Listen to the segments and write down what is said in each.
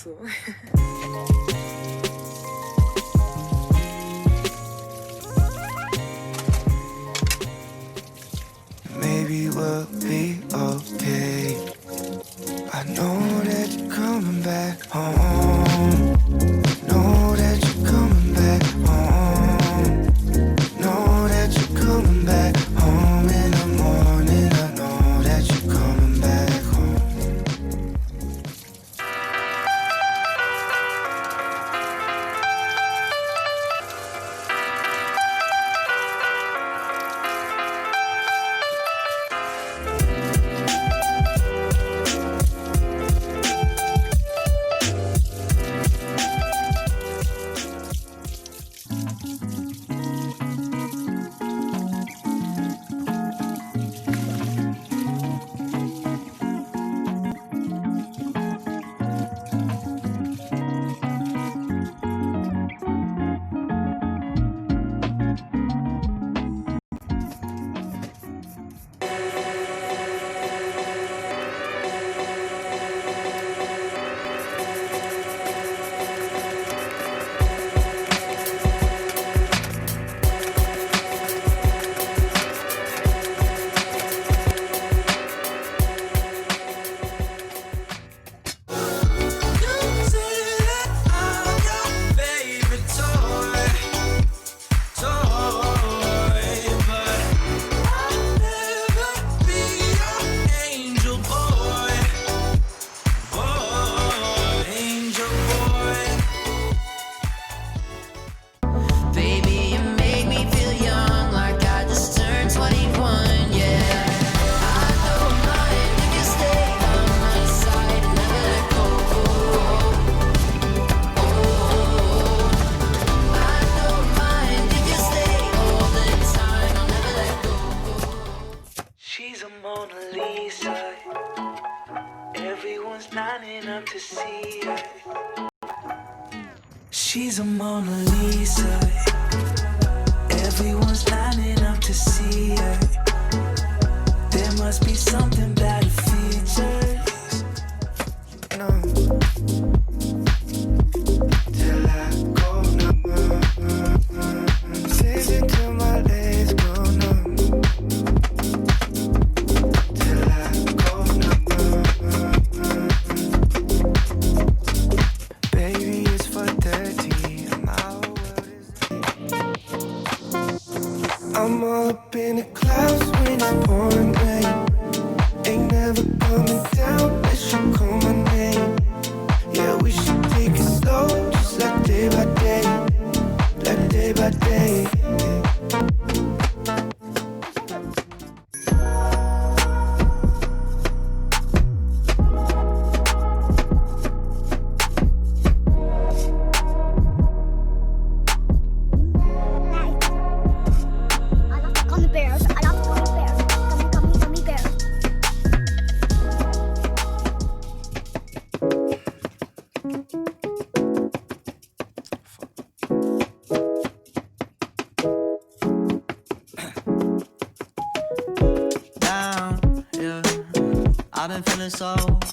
없어. Maybe we'll be okay. I know that you're coming back home. Know that you're coming back home. Know that you're coming back home in the morning. I know that you're coming back home. She's a Mona Lisa. Everyone's lining up to see her. She's a Mona Lisa. Everyone's lining up to see her. There must be something about her features. No. Till I go numb. Says it till my legs go numb. Till I go numb. Baby, it's 4:30. My world is. I'm all up in the clouds when it's pouring rain. Ain't never coming down unless you call my name. Yeah, we should take it slow, just like day by day. Like day by day.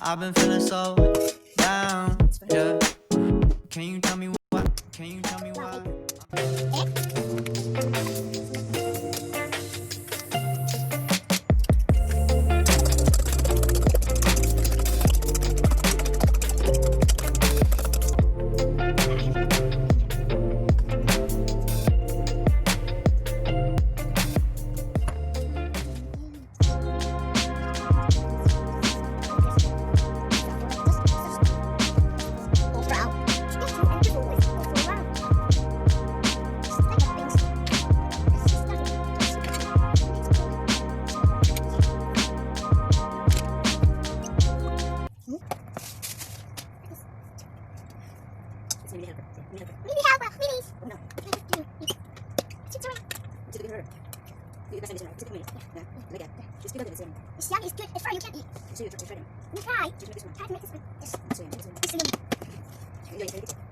I've been feeling so down, yeah. Can you tell me why? Can you tell me why? It's young, it's good, it's fry, you can't eat. You try. Try to make this one. Try to make this one. Yes. This is good.